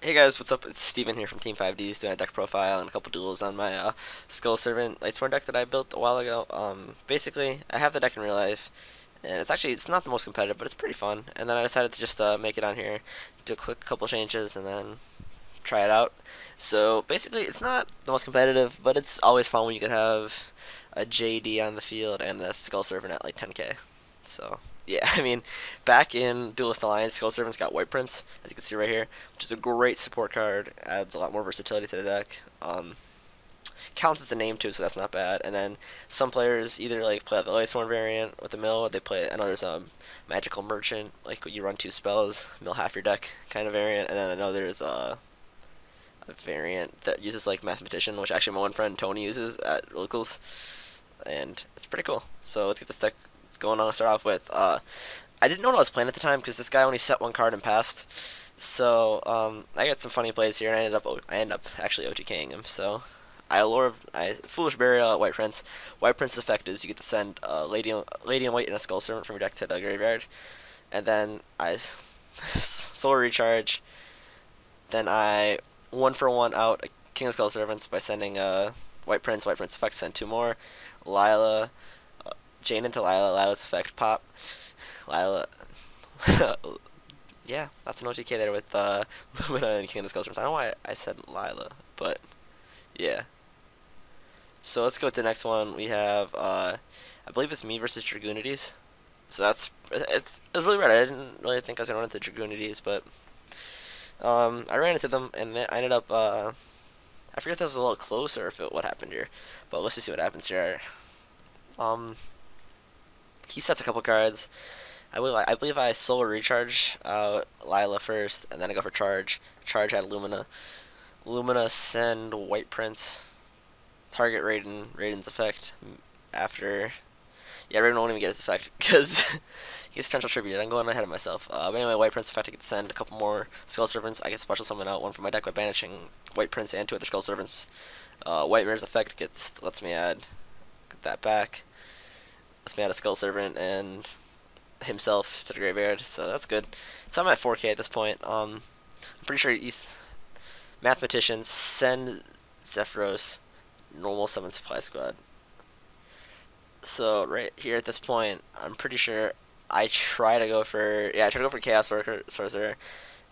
Hey guys, what's up? It's Steven here from Team 5Ds doing a deck profile and a couple duels on my Skull Servant Lightsworn deck that I built a while ago. Basically, I have the deck in real life, and it's not the most competitive, but it's pretty fun. And then I decided to just make it on here, do a quick couple changes, and then try it out. So basically, it's not the most competitive, but it's always fun when you could have a JD on the field and a Skull Servant at like 10k. So yeah, I mean, back in Duelist Alliance, Skull Servant's got White Prince, as you can see right here, which is a great support card. Adds a lot more versatility to the deck. Counts as the name too, so that's not bad. And then some players either like play the Lightsworn variant with the mill, or they play. I know there's a Magical Merchant, like you run two spells, mill half your deck kind of variant, and then I know there's a variant that uses like Mathematician, which actually my one friend Tony uses at locals, and it's pretty cool. So let's get this deck going on to start off with. I didn't know what I was playing at the time because this guy only set one card and passed. So I got some funny plays here, and I ended up actually OTKing him. So I Foolish Burial at White Prince. White Prince's effect is you get to send Lady in White and a Skull Servant from your deck to the graveyard, and then I Solar Recharge. Then I 1-for-1 out a King of Skull Servants by sending White Prince. White Prince effect, send two more. Lila, Jane into Lila. Lila's effect pop. Lila. Yeah, that's an OTK there with Lumina and King of the Skull Servants. I don't know why I said Lila, but yeah. So let's go with the next one. We have I believe it's me versus Dragoonides. So it's really rare. I didn't really think I was gonna run into Dragoonides, but I ran into them and then I ended up I forget if this was a little closer or what happened here, but let's just see what happens here. He sets a couple cards. I believe I Solar Recharge Lila first, and then I go for Charge. Charge had Lumina. Lumina send White Prince. Target Raiden. Raiden's effect after. Yeah, Raiden won't even get his effect because he gets Potential Tribute. I'm going ahead of myself. But anyway, White Prince effect, I get to send a couple more Skull Servants. I get special summon out one from my deck by banishing White Prince and two other Skull Servants. White Mirror's effect lets me add that back. Lets me add a Skull Servant and himself to the graveyard, so that's good. So I'm at 4k at this point. I'm pretty sure Mathematician, send Zephyros, normal summon Supply Squad. So right here at this point, I'm pretty sure I try to go for Chaos Sorcerer,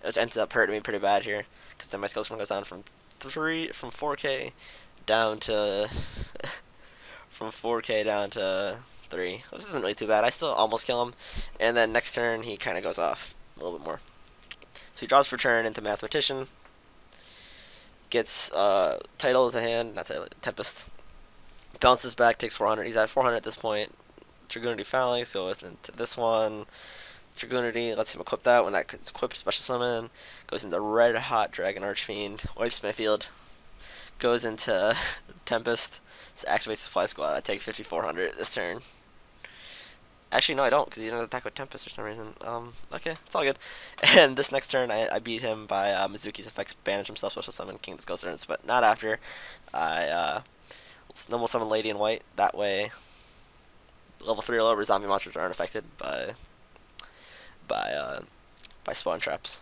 which ended up hurting me pretty bad here, because then my skill goes down from 4k down to from 4k down to 3. This isn't really too bad. I still almost kill him, and then next turn he kind of goes off a little bit more. So he draws for turn into Mathematician, gets Title to hand, not Title, Tempest, bounces back, takes 400. He's at 400 at this point. Dragoonity Phalanx goes into this one. Dragoonity lets him equip that. When that gets equipped, special summon goes into Red Hot Dragon Archfiend, wipes my field, goes into Tempest, so activates Supply Squad. I take 5400 this turn. Actually, no, I don't, because he didn't attack with Tempest for some reason. Okay, it's all good. And this next turn, I beat him by Mizuki's effects, banish himself, special summon King of the Skull Servants, but not after. I normal summon Lady in White. That way, level 3 or lower zombie monsters aren't affected by spawn traps.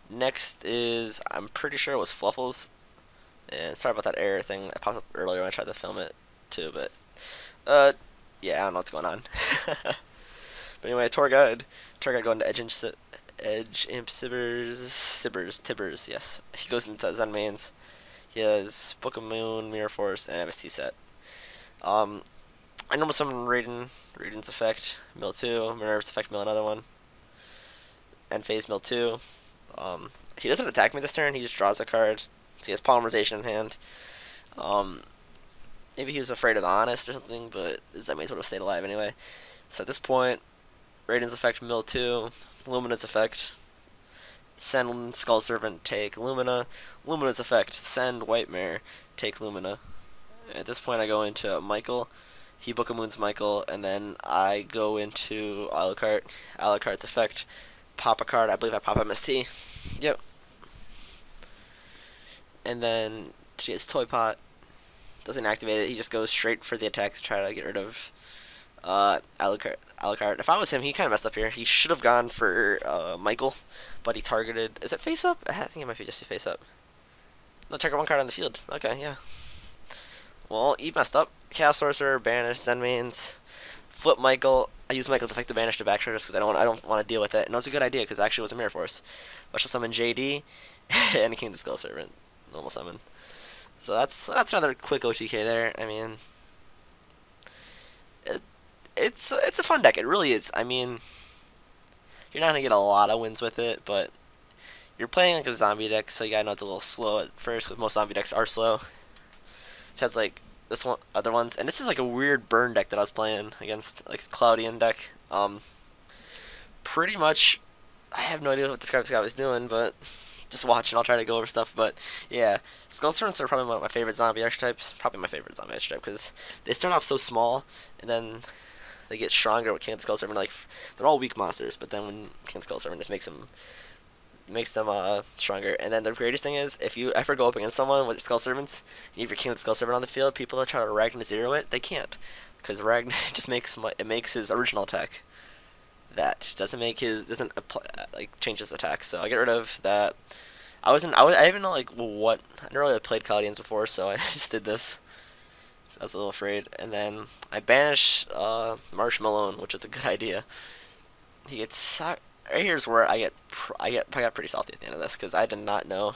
Next is, I'm pretty sure it was Fluffles. And sorry about that error thing that popped up earlier when I tried to film it too, but yeah, I don't know what's going on. But anyway, tour guide going to Edge Imp Tibbers, yes. He goes into Zen Mains. He has Book of Moon, Mirror Force, and MST set. I normal summon Raiden's effect, mill 2, Minerva's effect, mill another one. And phase mill 2. He doesn't attack me this turn, he just draws a card. So he has Polymerization in hand. Maybe he was afraid of the Honest or something, but that means would have stayed alive anyway. So at this point, Raiden's effect, mill 2, Lumina's effect, send Skull Servant, take Lumina, Lumina's effect, send White Mare, take Lumina. At this point I go into Michael, he Book of Moon's Michael, and then I go into Alucard, Alucard's effect, pop a card, I believe I pop MST, yep. And then she has Toy Pot, doesn't activate it, he just goes straight for the attack to try to get rid of Alucard, Alucard. If I was him, he kind of messed up here. He should have gone for Michael, but he targeted. Is it face up? I think it might be just a face up. No, target one card on the field. Okay, yeah. Well, he messed up. Chaos Sorcerer, banish, Zen mains, flip Michael. I use Michael's effect to banish to back just because I don't want to deal with it. And it was a good idea because actually it was a Mirror Force. Special summon JD and King the Skull Servant. Normal summon. So that's another quick OTK there. I mean, it's a fun deck. It really is. I mean, you're not gonna get a lot of wins with it, but you're playing like a zombie deck, so you gotta know it's a little slow at first because most zombie decks are slow. It has like this one, other ones, and this is like a weird burn deck that I was playing against, like Cloudian deck. Pretty much, I have no idea what this guy was doing, but just watch and I'll try to go over stuff. But yeah, Skull Servants are probably one of my favorite zombie archetypes. Probably my favorite zombie archetype because they start off so small and then they get stronger with King of the Skull Servant. Like they're all weak monsters, but then when King of the Skull Servant just makes them stronger. And then the greatest thing is, if you ever go up against someone with Skull Servants, and you have your King of the Skull Servant on the field, people that try to Ragnar zero it, they can't, because Ragnar just makes his original attack. That just doesn't like change his attack. So I get rid of that. I didn't know like what. I never really played Cloudians before, so I just did this. I was a little afraid, and then I banish Marshmallow, which is a good idea. He gets right here's where I got pretty salty at the end of this because I did not know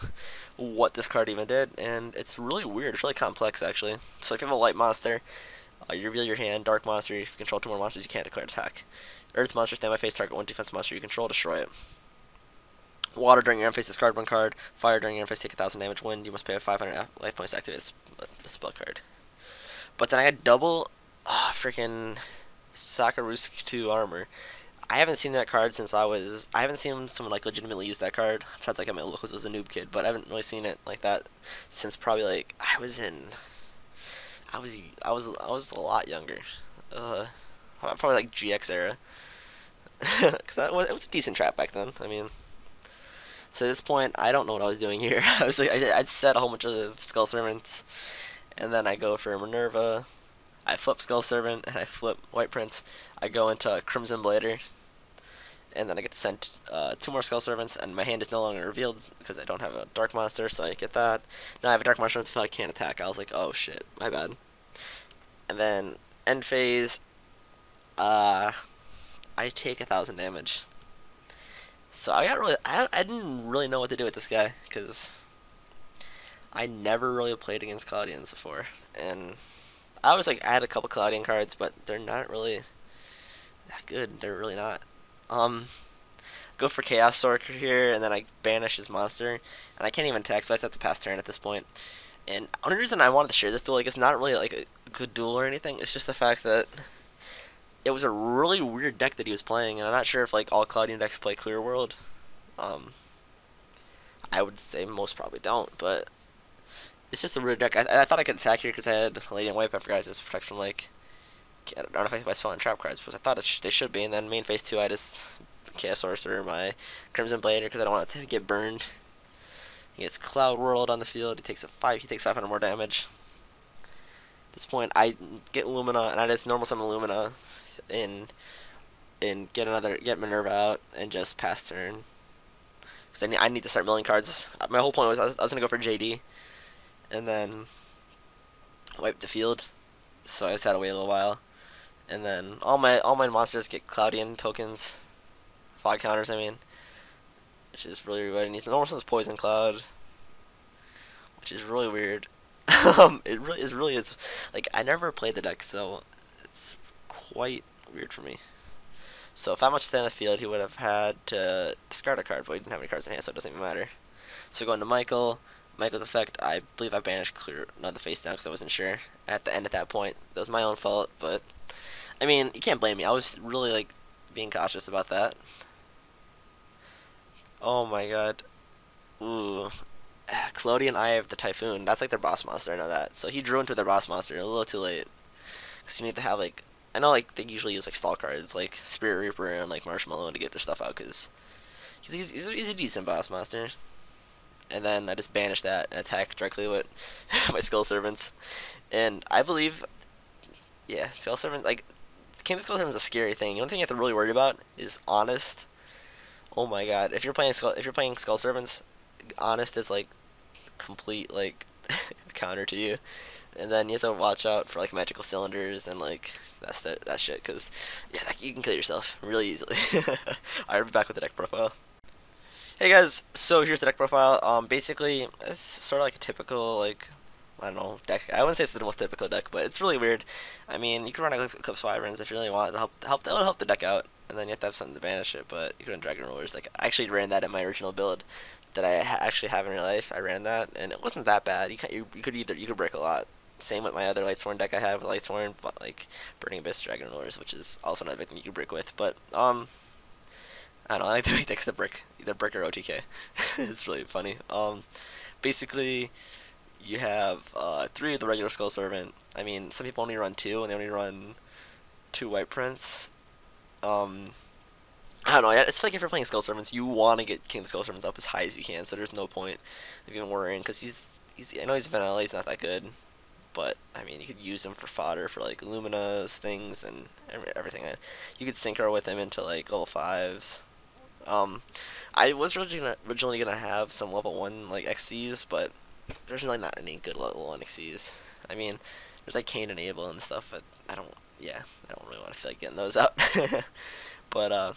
what this card even did, and it's really weird. It's really complex actually. So if you have a light monster, you reveal your hand. Dark monster, if you control 2 more monsters, you can't declare attack. Earth monster, stand by face, target 1 defense monster you control, destroy it. Water, during your end phase, discard 1 card. Fire, during your end phase, take 1,000 damage. Wind, you must pay 500 life points to activate a spell card. But then I got double freaking Sakarusk 2 armor. I haven't seen that card since I haven't seen someone like legitimately use that card. Besides, like I was a noob kid, but I haven't really seen it like that since probably like I was a lot younger. Probably like GX era. Because it was a decent trap back then. I mean, so at this point, I don't know what I was doing here. I was like, I'd set a whole bunch of Skull Servants, and then I go for Minerva. I flip Skull Servant, and I flip White Prince. I go into Crimson Blader, and then I get to send 2 more Skull Servants, and my hand is no longer revealed because I don't have a Dark Monster, so I get that. Now I have a Dark Monster, so I can't attack. I was like, oh shit, my bad. And then end phase, I take 1,000 damage. So I didn't really know what to do with this guy because I never really played against Cloudians before, and I was like add a couple Cloudian cards, but they're not really that good. They're really not. Go for Chaos Sorcerer here, and then I banish his monster, and I can't even attack, so I just have to pass turn at this point. And the only reason I wanted to share this duel, like, it's not really like a good duel or anything. It's just the fact that it was a really weird deck that he was playing, and I'm not sure if like all Cloudian decks play Clear World. I would say most probably don't, but it's just a weird deck. I thought I could attack here because I had Lady and Wipe. I forgot to protect from like, I don't know if I was falling trap cards, but I thought they should be. And then main phase 2, I just Chaos Sorcerer my Crimson Blader because I don't want it to get burned. He gets Cloud World on the field. He takes 500 more damage. At this point, I get Lumina, and I just normal summon Lumina, and get Minerva out, and just pass turn. Because I need to start milling cards. My whole point was I was gonna go for JD, and then wipe the field. So I just had to wait a little while, and then all my monsters get Cloudian tokens, fog counters. I mean, which is really weird. And he's normal summons Poison Cloud, which is really weird. It really is. Like, I never played the deck, so it's quite weird for me. So if I much stay on the field, he would have had to discard a card, but he didn't have any cards in hand, so it doesn't even matter. So going to Michael's effect, I believe I banished the face down because I wasn't sure at the end at that point. That was my own fault, but I mean, you can't blame me. I was really like being cautious about that. Oh my god. Ooh. Cloudian Eye of the Typhoon. That's like their boss monster, I know that. So he drew into their boss monster a little too late. Because you need to have like, I know like they usually use like stall cards like Spirit Reaper and like Marshmallow to get their stuff out because he's a decent boss monster. And then I just banish that and attack directly with my Skull Servants. And I believe, yeah, Skull Servants, like, King of the Skull Servant is a scary thing. The only thing you have to really worry about is Honest. Oh my god, if you're playing Skull Servants, Honest is like complete like counter to you, and then you have to watch out for like magical cylinders and like that shit, cause yeah, you can kill yourself really easily. Alright, we're back with the deck profile. Hey guys, so here's the deck profile. Basically, it's sort of like a typical like, I don't know, deck. I wouldn't say it's the most typical deck, but it's really weird. I mean, you can run Eclipse Wyverns if you really want to help. That would help the deck out, and then you have to have something to banish it. But you can run Dragon Rollers. Like, I actually ran that in my original build that I actually have in real life. I ran that, and it wasn't that bad. You could break a lot. Same with my other Lightsworn deck I have with Lightsworn, but like Burning Abyss, Dragon Rollers, which is also another thing you can brick with. But I don't know. I like to make decks that brick, either brick or OTK. It's really funny. Basically, you have 3 of the regular Skull Servant. I mean, some people only run 2, and they only run 2 White Prince. I don't know. It's like if you're playing Skull Servants, you want to get King of the Skull Servants up as high as you can. So there's no point of even worrying, because he's I know he's vanilla. He's not that good, but I mean, you could use him for fodder for like Lumina's things and everything. You could synchro with him into like level 5s. I was originally gonna have some level 1 like XCs, but there's really not any good level 1 XCs. I mean, there's like Kane and Abel and stuff, but I don't really want to feel like getting those out. But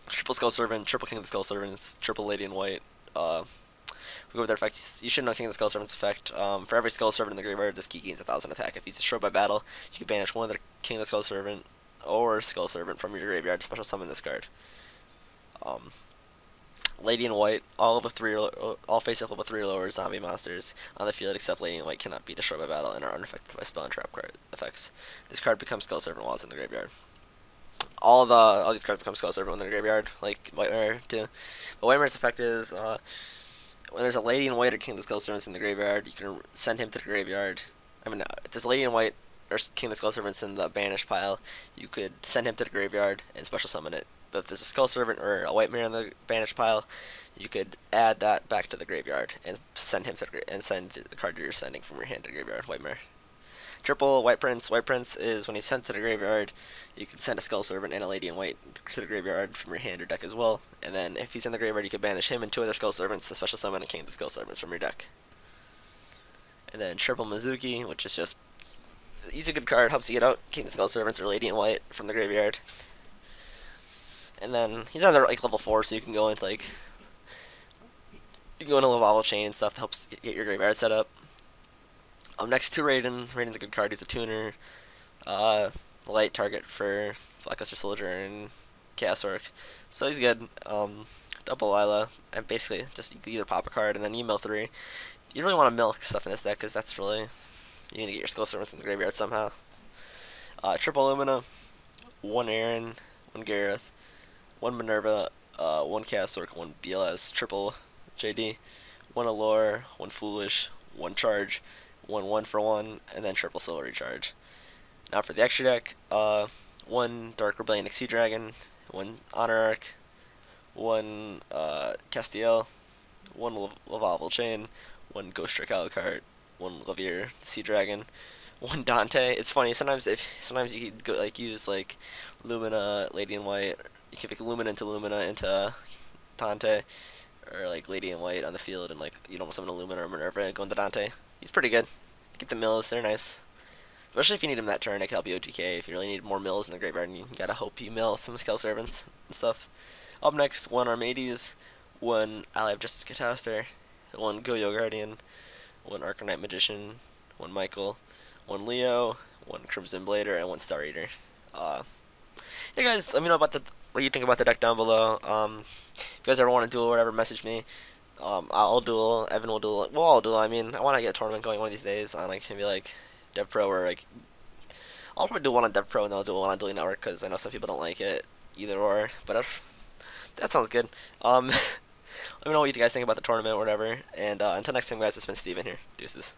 triple Skull Servant, triple King of the Skull Servants, triple Lady in White. We go with their effect. You should know King of the Skull Servant's effect. For every Skull Servant in the graveyard, this key gains 1,000 attack. If he's destroyed by battle, you can banish one of the King of the Skull Servant or Skull Servant from your graveyard to special summon this card. Lady in White, all face up level 3 or lower zombie monsters on the field except Lady in White cannot be destroyed by battle and are unaffected by spell and trap card effects. This card becomes Skull Servant while it's in the graveyard. All these cards become Skull Servant when they're in the graveyard, like White Mirror too. But White Mirror's effect is when there's a Lady in White or King of the Skull Servants in the graveyard, you can send him to the graveyard. I mean, if there's Lady in White or King of the Skull Servants in the banished pile, you could send him to the graveyard and special summon it. But if there's a Skull Servant or a White Mirror in the banished pile, you could add that back to the graveyard and send him to send the card you're sending from your hand to the graveyard. White Mirror. Triple White Prince. White Prince is when he's sent to the graveyard, you can send a Skull Servant and a Lady in White to the graveyard from your hand or deck as well. And then if he's in the graveyard, you can banish him and 2 other Skull Servants to special summon a King of the Skull Servants from your deck. And then Triple Mizuki, which is just he's a good card, helps you get out King of the Skull Servants or Lady in White from the graveyard. And then he's on like level 4, so you can go into like Lavalval Chain and stuff that helps get your graveyard set up. Next to Raiden. Raiden's a good card. He's a tuner. Light target for Blackluster Soldier and Chaos Orc. So he's good. Double Lila. And basically, just you can either pop a card and then you mill 3. You really want to milk stuff in this deck because that's really, you're going to get your Skull Servants in the graveyard somehow. Triple Lumina. 1 Aaron. 1 Gareth. 1 Minerva. 1 Chaos Orc. 1 BLS. Triple JD. 1 Allure. 1 Foolish. 1 Charge. 1 for 1, and then triple Soul Recharge. Now for the extra deck, 1 Dark Rebellion Exceed Dragon, 1 Honor Arc, 1 Castiel, 1 Lavalval Chain, 1 Ghost Trick Alucard, 1 Lavier Sea Dragon, 1 Dante. It's funny, sometimes you could go like use like Lumina, Lady in White, you can pick Lumina into Dante, or like Lady in White on the field, and like you don't summon a Lumina or Minerva and go into Dante. He's pretty good. Get the mills, they're nice. Especially if you need him that turn, it can help you OTK. If you really need more mills in the graveyard, and you gotta hope you mill some Skull Servants and stuff. Up next, 1 Armades, 1 Ally of Justice Cataster, 1 Goyo Guardian, 1 Arcanite Magician, 1 Michael, 1 Leo, 1 Crimson Blader, and 1 Star Eater. Hey guys, let me know about what you think about the deck down below. If you guys ever want to duel or whatever, message me. I'll duel, Evan will duel, we'll all duel. I mean, I want to get a tournament going one of these days on like maybe like Dev Pro, or like I'll probably do one on Dev Pro and then I'll do one on Dueling Network because I know some people don't like it either or. But that sounds good. Let me know what you guys think about the tournament or whatever. And until next time, guys, it's been Steven here. Deuces.